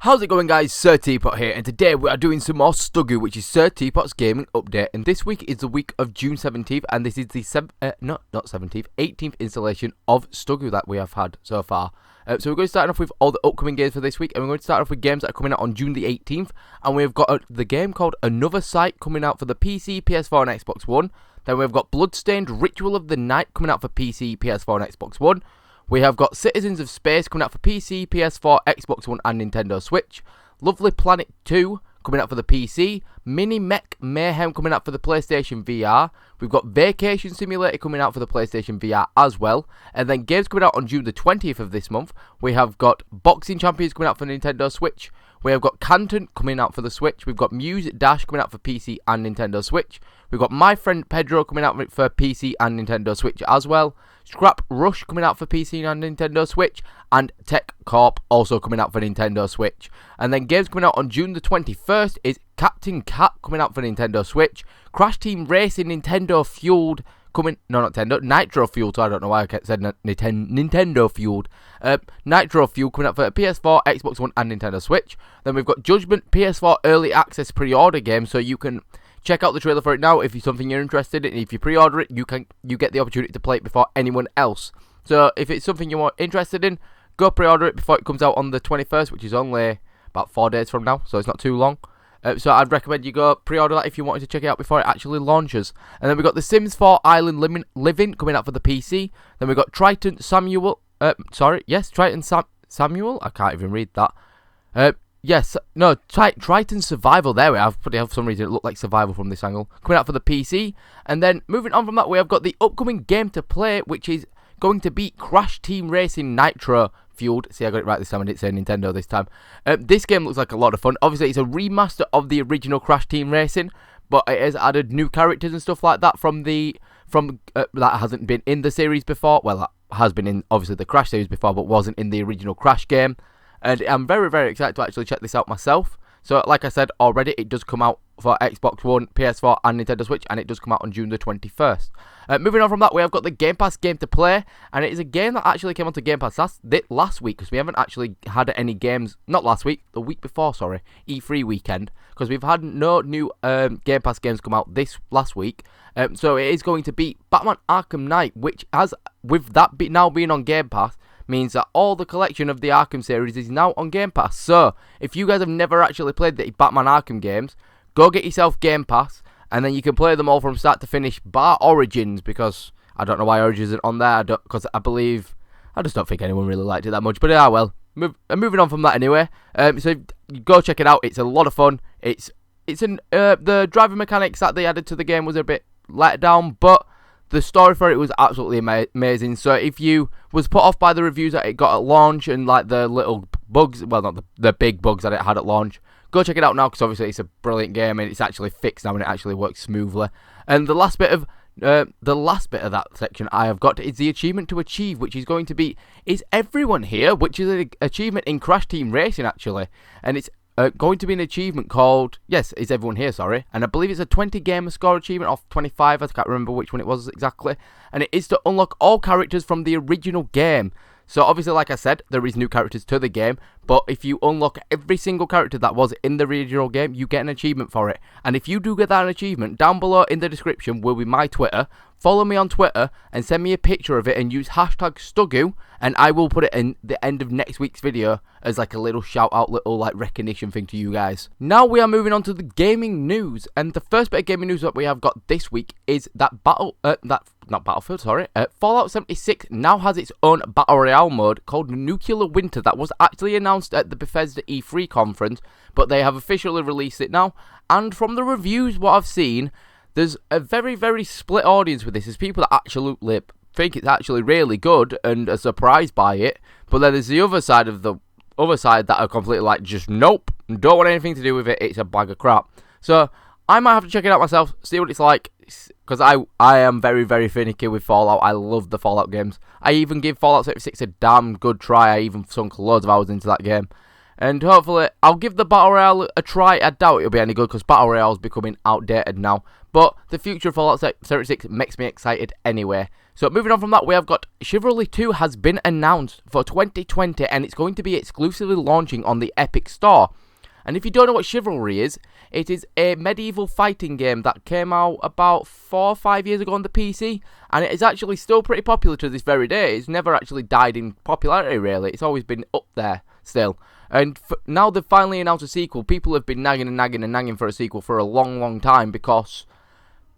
How's it going, guys? Sir Teapot here, and today we are doing some more STGU, which is Sir Teapot's gaming update. And this week is the week of June 17th, and this is the 18th installation of STGU that we have had so far. So we're going to start off with all the upcoming games for this week, and we're going to start off with games that are coming out on June the 18th. And we've got the game called Another Sight coming out for the PC, PS4, and Xbox One. Then we've got Bloodstained Ritual of the Night coming out for PC, PS4, and Xbox One. We have got Citizens of Space coming out for PC, PS4, Xbox One and Nintendo Switch. Lovely Planet 2 coming out for the PC. Mini Mech Mayhem coming out for the PlayStation VR. We've got Vacation Simulator coming out for the PlayStation VR as well. And then games coming out on June the 20th of this month. We have got Boxing Champions coming out for Nintendo Switch. We have got Canton coming out for the Switch. We've got Muse Dash coming out for PC and Nintendo Switch. We've got My Friend Pedro coming out for PC and Nintendo Switch as well. Scrap Rush coming out for PC and Nintendo Switch. And Tech Corp also coming out for Nintendo Switch. And then games coming out on June the 21st is Captain Cat coming out for Nintendo Switch. Crash Team Racing Nintendo Fueled Nitro Fueled, so I don't know why I said Nintendo Fueled. Nitro Fueled coming out for PS4, Xbox One and Nintendo Switch. Then we've got Judgment PS4 Early Access Pre-Order game, so you can check out the trailer for it now if it's something you're interested in. If you pre-order it, you get the opportunity to play it before anyone else. So if it's something you're interested in, go pre-order it before it comes out on the 21st, which is only about 4 days from now, so it's not too long. So I'd recommend you go pre-order that if you wanted to check it out before it actually launches. And then we've got The Sims 4 Island Living coming out for the PC. Then we've got Triton Samuel. Samuel? I can't even read that. Triton Survival. There we have. For some reason it looked like Survival from this angle. Coming out for the PC. And then moving on from that, we have got the upcoming game to play, which is going to be Crash Team Racing Nitro Fueled. See, I got it right this time. I didn't say Nintendo this time. This game looks like a lot of fun. Obviously, it's a remaster of the original Crash Team Racing, but it has added new characters and stuff like that that hasn't been in the series before. Well, that has been in obviously the Crash series before, but wasn't in the original Crash game. And I'm very, very excited to actually check this out myself. So, like I said already, it does come out for Xbox One, PS4 and Nintendo Switch, and it does come out on June the 21st. Moving on from that, we have got the Game Pass game to play, and it is a game that actually came onto Game Pass last week, because we haven't actually had any games, not last week, the week before, sorry, E3 weekend, because we've had no new Game Pass games come out this last week. So it is going to be Batman Arkham Knight, which has, with that now being on Game Pass, means that all the collection of the Arkham series is now on Game Pass. So, if you guys have never actually played the Batman Arkham games, go get yourself Game Pass, and then you can play them all from start to finish, bar Origins, because I don't know why Origins isn't on there, because I just don't think anyone really liked it that much, but well, moving on from that anyway. So, go check it out, it's a lot of fun. The driving mechanics that they added to the game was a bit let down, but the story for it was absolutely amazing. So if you was put off by the reviews that it got at launch and like the little bugs, well, not the big bugs that it had at launch, go check it out now, because obviously it's a brilliant game and it's actually fixed now and it actually works smoothly. And the last bit of that section I have got is the achievement to achieve, which is going to be Is Everyone Here, which is an achievement in Crash Team Racing actually, and it's going to be an achievement called, yes, Is Everyone Here, sorry, and I believe it's a 20 gamer score achievement off 25, I can't remember which one it was exactly, and it is to unlock all characters from the original game. So obviously, like I said, there is new characters to the game, but if you unlock every single character that was in the original game, you get an achievement for it. And if you do get that achievement, down below in the description will be my Twitter. Follow me on Twitter and send me a picture of it and use hashtag STGU, and I will put it in the end of next week's video as like a little shout out, little like recognition thing to you guys. Now we are moving on to the gaming news, and the first bit of gaming news that we have got this week is that Fallout 76 now has its own Battle Royale mode called Nuclear Winter that was actually announced at the Bethesda E3 conference, but they have officially released it now, and from the reviews what I've seen, there's a very, very split audience with this. There's people that actually think it's actually really good and are surprised by it, but then there's the other side that are completely like, just nope, don't want anything to do with it, it's a bag of crap. So I might have to check it out myself, see what it's like, because I am very, very finicky with Fallout. I love the Fallout games. I even give Fallout 76 a damn good try. I even sunk loads of hours into that game. And hopefully, I'll give the Battle Royale a try. I doubt it'll be any good, because Battle Royale is becoming outdated now. But the future of Fallout 76 makes me excited anyway. So moving on from that, we have got Chivalry 2 has been announced for 2020, and it's going to be exclusively launching on the Epic Store. And if you don't know what Chivalry is, it is a medieval fighting game that came out about 4 or 5 years ago on the PC, and it is actually still pretty popular to this very day. It's never actually died in popularity, really. It's always been up there still. And now they've finally announced a sequel. People have been nagging for a sequel for a long time because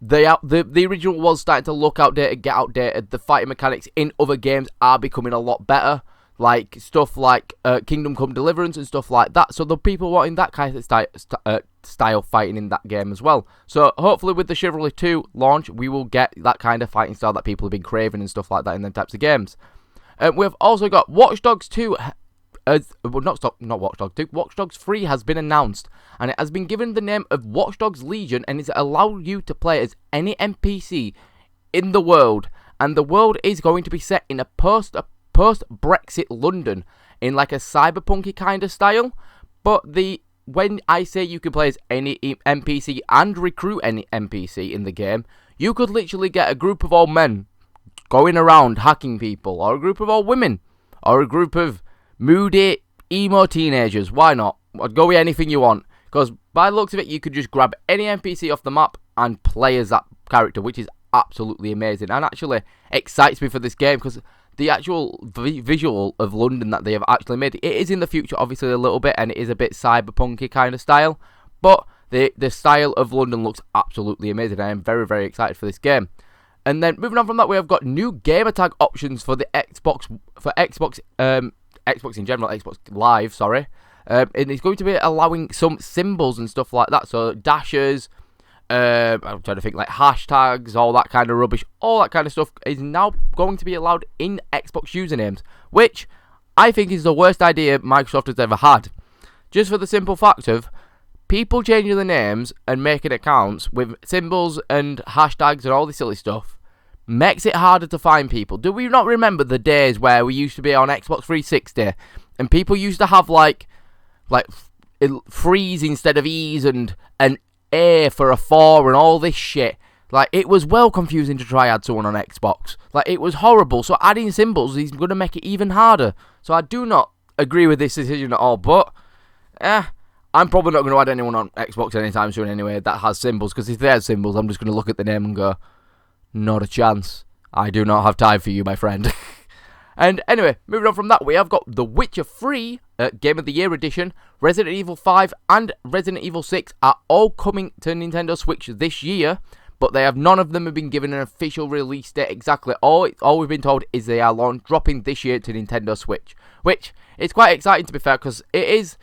the original was starting to look outdated, get outdated. The fighting mechanics in other games are becoming a lot better, like stuff like Kingdom Come Deliverance and stuff like that. So the people wanting that kind of style fighting in that game as well. So hopefully with the Chivalry 2 launch, we will get that kind of fighting style that people have been craving and stuff like that in them types of games. We've also got Watch Dogs 2. Not Watch Dogs 2. Watch Dogs 3 has been announced, and it has been given the name of Watch Dogs Legion, and it's allowed you to play as any NPC in the world, and the world is going to be set in a post-Brexit London in like a cyberpunky kind of style. But when I say you can play as any NPC and recruit any NPC in the game, you could literally get a group of old men going around hacking people, or a group of old women, or a group of moody, emo teenagers. Why not? I'd go with anything you want. Because by the looks of it, you could just grab any NPC off the map and play as that character, which is absolutely amazing. And actually excites me for this game because the actual visual of London that they have actually made, it is in the future, obviously, a little bit, and it is a bit cyberpunky kind of style. But the style of London looks absolutely amazing. I am very excited for this game. And then moving on from that, we have got new gamertag options for the Xbox in general, Xbox Live, sorry. And it's going to be allowing some symbols and stuff like that. So dashes, I'm trying to think, like hashtags, all that kind of rubbish, all that kind of stuff is now going to be allowed in Xbox usernames, which I think is the worst idea Microsoft has ever had. Just for the simple fact of people changing their names and making accounts with symbols and hashtags and all this silly stuff makes it harder to find people. Do we not remember the days where we used to be on Xbox 360 and people used to have like threes instead of E's and an A for a 4 and all this shit? Like, it was well confusing to try add someone on Xbox. Like, it was horrible. So adding symbols is going to make it even harder. So I do not agree with this decision at all. But I'm probably not going to add anyone on Xbox anytime soon anyway that has symbols, because if they have symbols, I'm just going to look at the name and go, not a chance. I do not have time for you, my friend. And anyway, moving on from that, we have got The Witcher 3 Game of the Year Edition, Resident Evil 5 and Resident Evil 6 are all coming to Nintendo Switch this year, but none of them have been given an official release date exactly. All we've been told is they are dropping this year to Nintendo Switch, which is quite exciting, to be fair, because it is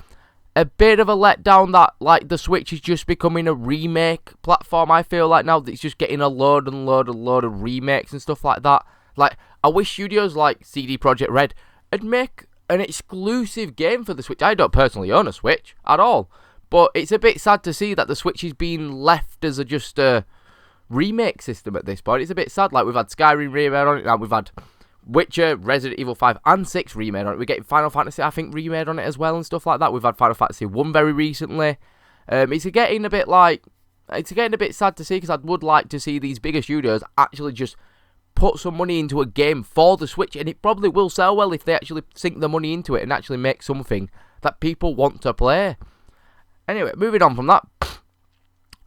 a bit of a letdown that, like, the Switch is just becoming a remake platform. I feel like now that it's just getting a load of remakes and stuff like that. Like, I wish studios like CD Projekt Red would make an exclusive game for the Switch. I don't personally own a Switch at all, but it's a bit sad to see that the Switch is being left as just a remake system at this point. It's a bit sad. Like, we've had Skyrim remade on it, now we've had Witcher, Resident Evil 5 and 6 remade on it. We're getting Final Fantasy, I think, remade on it as well and stuff like that. We've had Final Fantasy 1 very recently. It's getting a bit sad to see, because I would like to see these bigger studios actually just put some money into a game for the Switch, and it probably will sell well if they actually sink the money into it and actually make something that people want to play. Anyway, moving on from that,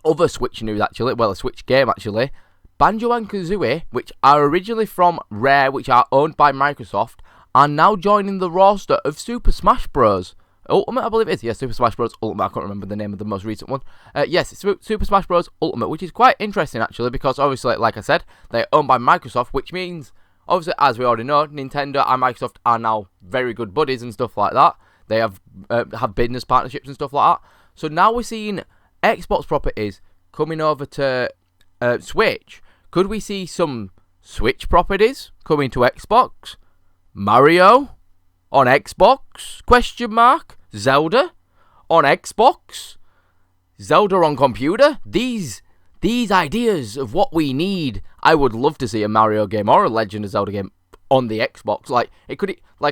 other Switch news actually, well, a Switch game actually, Banjo and Kazooie, which are originally from Rare, which are owned by Microsoft, are now joining the roster of Super Smash Bros. Ultimate, I believe it is. Yes, Super Smash Bros. Ultimate. I can't remember the name of the most recent one. Yes, it's Super Smash Bros. Ultimate, which is quite interesting, actually, because obviously, like I said, they're owned by Microsoft, which means, obviously, as we already know, Nintendo and Microsoft are now very good buddies and stuff like that. They have business partnerships and stuff like that. So now we're seeing Xbox properties coming over to Switch. Could we see some Switch properties coming to Xbox? Mario on Xbox? Question mark. Zelda on Xbox? Zelda on computer? These ideas of what we need. I would love to see a Mario game or a Legend of Zelda game on the Xbox.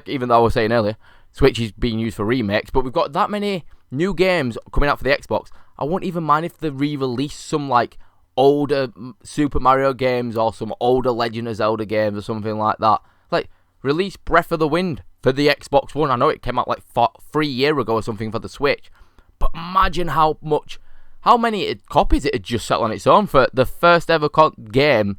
Even though I was saying earlier, Switch is being used for remakes, but we've got that many new games coming out for the Xbox. I won't even mind if they re-release some, like, older Super Mario games or some older Legend of Zelda games or something like that. Like, release Breath of the Wind for the Xbox One. I know it came out like 3 years ago or something for the Switch. But imagine how many copies it had just set on its own for the first ever game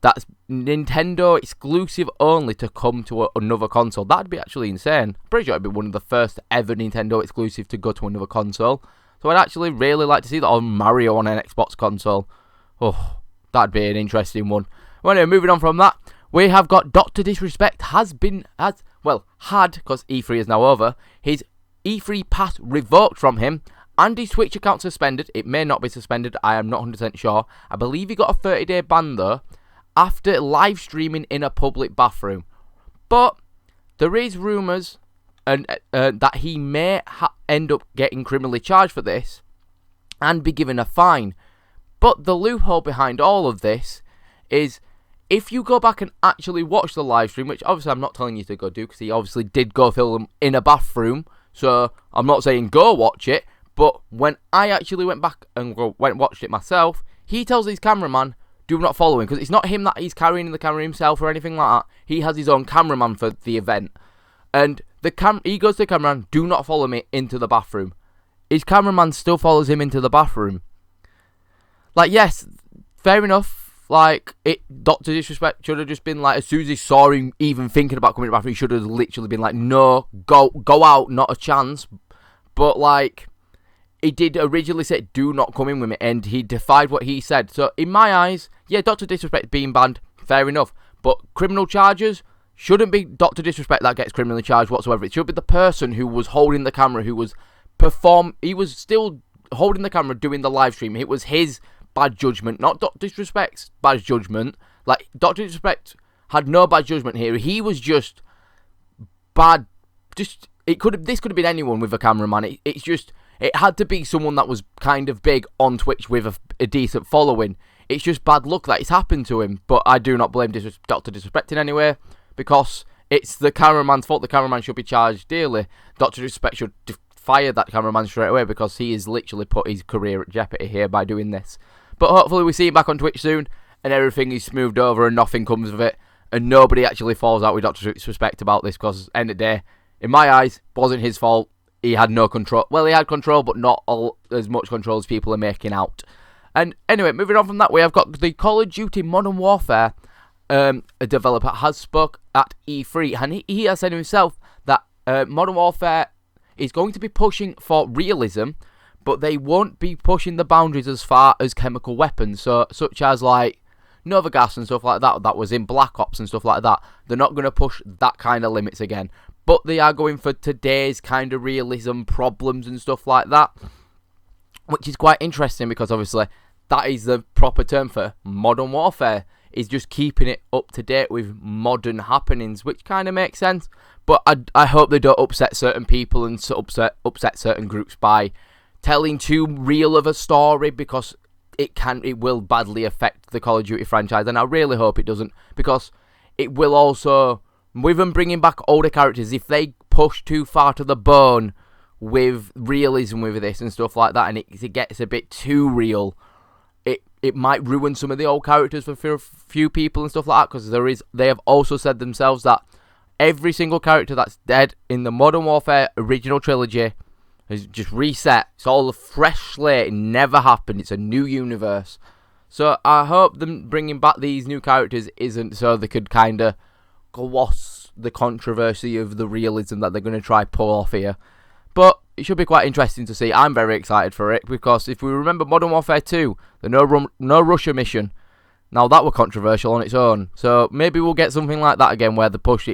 that's Nintendo exclusive only to come to another console. That'd be actually insane. I'm pretty sure it'd be one of the first ever Nintendo exclusive to go to another console. So I'd actually really like to see that on Mario on an Xbox console. Oh, that'd be an interesting one. Well, anyway, moving on from that, we have got Dr. Disrespect had, because E3 is now over, his E3 pass revoked from him, and his Twitch account suspended. It may not be suspended, I am not 100% sure. I believe he got a 30-day ban though, after live streaming in a public bathroom. But there is rumours that he may end up getting criminally charged for this and be given a fine. But the loophole behind all of this is, if you go back and actually watch the live stream, which obviously I'm not telling you to go do, because he obviously did go film in a bathroom, so I'm not saying go watch it, but when I actually went back and watched it myself, he tells his cameraman, do not follow him, because it's not him that he's carrying the camera himself or anything like that. He has his own cameraman for the event. And he goes to the cameraman, do not follow me into the bathroom. His cameraman still follows him into the bathroom. Like, yes, fair enough. Like, Dr. Disrespect should have just been like, as soon as he saw him even thinking about coming to the bathroom, he should have literally been like, no, go out, not a chance. But, like, he did originally say, do not come in with me, and he defied what he said. So, in my eyes, yeah, Dr. Disrespect being banned, fair enough. But criminal charges shouldn't be Dr. Disrespect that gets criminally charged whatsoever. It should be the person who was holding the camera, who was he was still holding the camera doing the live stream. It was his bad judgment, not Dr. Disrespect's bad judgment. Like, Dr. Disrespect had no bad judgment here. He was just bad. This could have been anyone with a cameraman. It had to be someone that was kind of big on Twitch with a decent following. It's just bad luck that it's happened to him. But I do not blame Dr. Disrespect in any way, because it's the cameraman's fault. The cameraman should be charged dearly. Dr. Disrespect should fire that cameraman straight away, because he has literally put his career at jeopardy here by doing this. But hopefully we see him back on Twitch soon, and everything is smoothed over and nothing comes of it, and nobody actually falls out with Dr. Disrespect about this, because end of the day, in my eyes, it wasn't his fault. He had no control. Well, he had control, but not as much control as people are making out. And anyway, moving on from that, we have got the Call of Duty Modern Warfare a developer has spoke at E3, and he has said himself that Modern Warfare is going to be pushing for realism, but they won't be pushing the boundaries as far as chemical weapons, so such as like Nova Gas and stuff like that was in Black Ops and stuff like that. They're not going to push that kind of limits again, but they are going for today's kind of realism problems and stuff like that, which is quite interesting, because obviously that is the proper term for Modern Warfare, is just keeping it up to date with modern happenings, which kind of makes sense. But I hope they don't upset certain people and upset certain groups by telling too real of a story, because it will badly affect the Call of Duty franchise, and I really hope it doesn't, because it will also, with them bringing back older characters, if they push too far to the bone with realism with this and stuff like that, and it gets a bit too real, it might ruin some of the old characters for a few people and stuff like that, because they have also said themselves that every single character that's dead in the Modern Warfare original trilogy is just reset. It's all a fresh slate. It never happened. It's a new universe. So I hope them bringing back these new characters isn't so they could kind of gloss the controversy of the realism that they're going to try pull off here. But it should be quite interesting to see. I'm very excited for it, because if we remember Modern Warfare 2, the No Russia mission, now that were controversial on its own. So maybe we'll get something like that again, where they push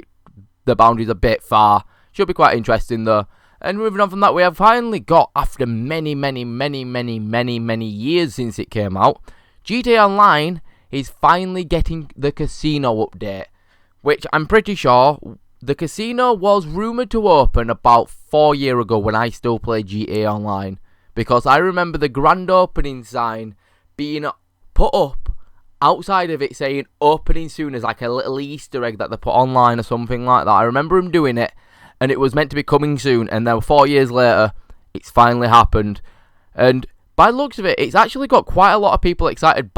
the boundaries a bit far. Should be quite interesting though. And moving on from that, we have finally got, after many years since it came out, GTA Online is finally getting the casino update, which I'm pretty sure the casino was rumoured to open about 4 years ago when I still played GTA Online, because I remember the grand opening sign being put up outside of it saying opening soon, as like a little Easter egg that they put online or something like that. I remember them doing it, and it was meant to be coming soon, and then 4 years later, it's finally happened. And by the looks of it, it's actually got quite a lot of people excited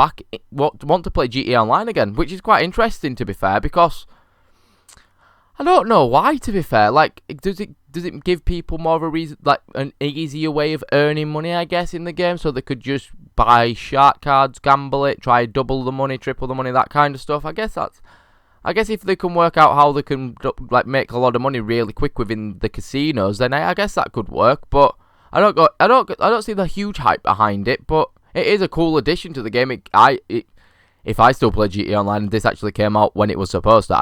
want to play GTA Online again, which is quite interesting, to be fair, because I don't know why, to be fair. Like, does it give people more of a reason, like an easier way of earning money, I guess, in the game, so they could just buy shark cards, gamble it, try double the money, triple the money, that kind of stuff. I guess if they can work out how they can like make a lot of money really quick within the casinos, then I guess that could work. But I don't see the huge hype behind it. But it is a cool addition to the game. If I still play GTA Online and this actually came out when it was supposed to,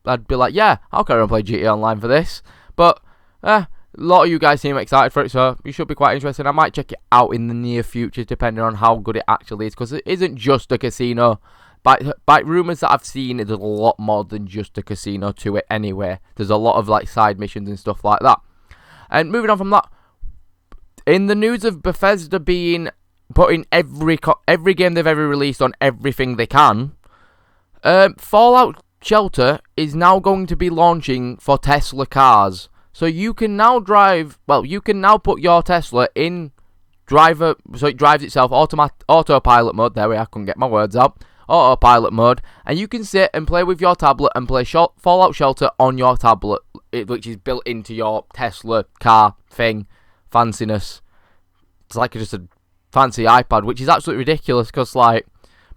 I'd be like, yeah, I'll carry on playing GTA Online for this. But a lot of you guys seem excited for it, so you should be quite interested. I might check it out in the near future, depending on how good it actually is, because it isn't just a casino. By rumours that I've seen, there's a lot more than just a casino to it anyway. There's a lot of like side missions and stuff like that. And moving on from that, in the news of Bethesda putting every game they've ever released on everything they can, Fallout Shelter is now going to be launching for Tesla cars. So you can now put your Tesla in driver, so it drives itself autopilot mode. There we are, I couldn't get my words out. Autopilot mode, and you can sit and play with your tablet and play Fallout Shelter on your tablet, which is built into your Tesla car thing. Fanciness. It's like just a fancy iPad, which is absolutely ridiculous, because like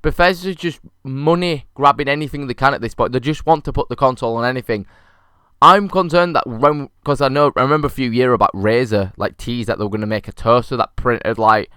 Bethesda's just money grabbing anything they can at this point. They just want to put the console on anything. I'm concerned that because I remember a few years about Razer like teased that they were going to make a toaster that printed like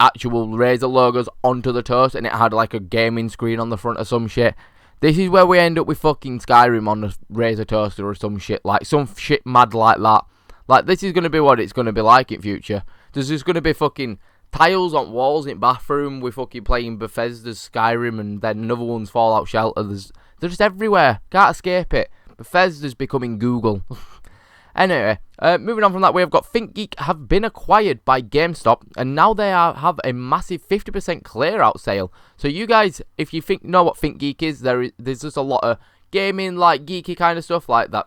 actual Razer logos onto the toast, and it had like a gaming screen on the front or some shit. This is where we end up with fucking Skyrim on the Razer toaster or some shit, like some shit mad like that. Like, this is going to be what it's going to be like in future. There's just going to be fucking tiles on walls in bathroom with fucking playing Bethesda's Skyrim, and then another one's Fallout Shelter. They're just everywhere. Can't escape it. Bethesda's becoming Google. Anyway, moving on from that, we have got ThinkGeek have been acquired by GameStop, and now they have a massive 50% clear out sale. So you guys, if you know what ThinkGeek is, there's just a lot of gaming, like geeky kind of stuff like that.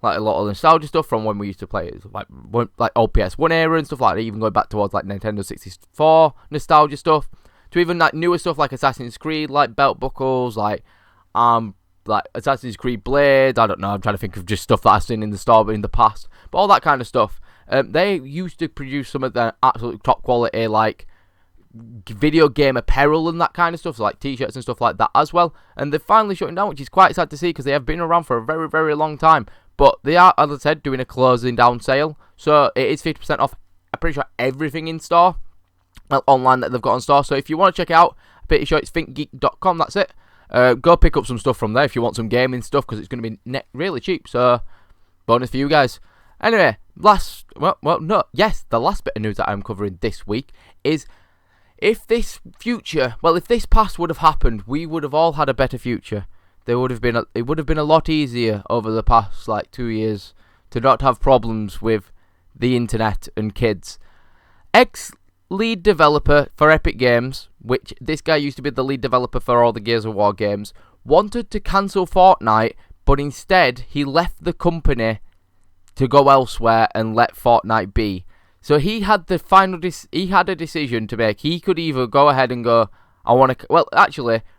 Like a lot of nostalgia stuff from when we used to play it, like OPS1 era and stuff like that, even going back towards like Nintendo 64 nostalgia stuff, to even like newer stuff like Assassin's Creed, like belt buckles, like Assassin's Creed Blades. I don't know, I'm trying to think of just stuff that I've seen in the store but in the past, but all that kind of stuff. They used to produce some of their absolute top quality like video game apparel and that kind of stuff, so like t-shirts and stuff like that as well, and they're finally shutting down, which is quite sad to see, because they have been around for a very, very long time. But they are, as I said, doing a closing down sale, so it is 50% off, I'm pretty sure, everything in store, online that they've got on store. So if you want to check it out, I'm pretty sure it's thinkgeek.com, that's it. Go pick up some stuff from there if you want some gaming stuff, because it's going to be really cheap, so bonus for you guys. Anyway, the last bit of news that I'm covering this week is, if this past would have happened, we would have all had a better future. It would have been a lot easier over the past like 2 years to not have problems with the internet and kids. Ex-lead developer for Epic Games, which this guy used to be the lead developer for all the Gears of War games, wanted to cancel Fortnite, but instead he left the company to go elsewhere and let Fortnite be. So he had a decision to make. He could either go ahead and go,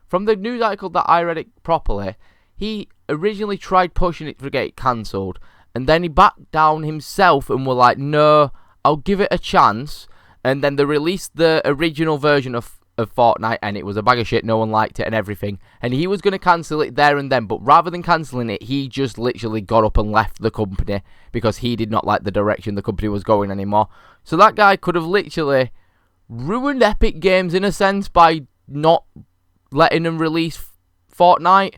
from the news article that I read it properly, he originally tried pushing it to get it cancelled, and then he backed down himself and were like, no, I'll give it a chance. And then they released the original version of Fortnite, and it was a bag of shit, no one liked it and everything, and he was going to cancel it there and then, but rather than cancelling it, he just literally got up and left the company, because he did not like the direction the company was going anymore. So that guy could have literally ruined Epic Games in a sense by not letting them release Fortnite,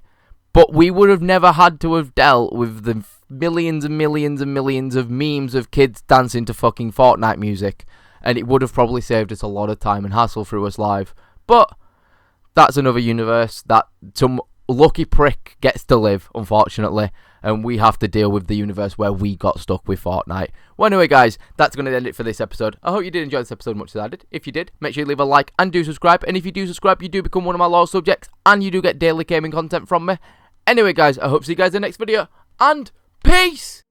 but we would have never had to have dealt with the millions and millions and millions of memes of kids dancing to fucking Fortnite music, and it would have probably saved us a lot of time and hassle through us live. But that's another universe that some lucky prick gets to live, unfortunately, and we have to deal with the universe where we got stuck with Fortnite. Well, anyway, guys, that's going to end it for this episode. I hope you did enjoy this episode as much as I did. If you did, make sure you leave a like and do subscribe. And if you do subscribe, you do become one of my loyal subjects, and you do get daily gaming content from me. Anyway, guys, I hope to see you guys in the next video, and peace!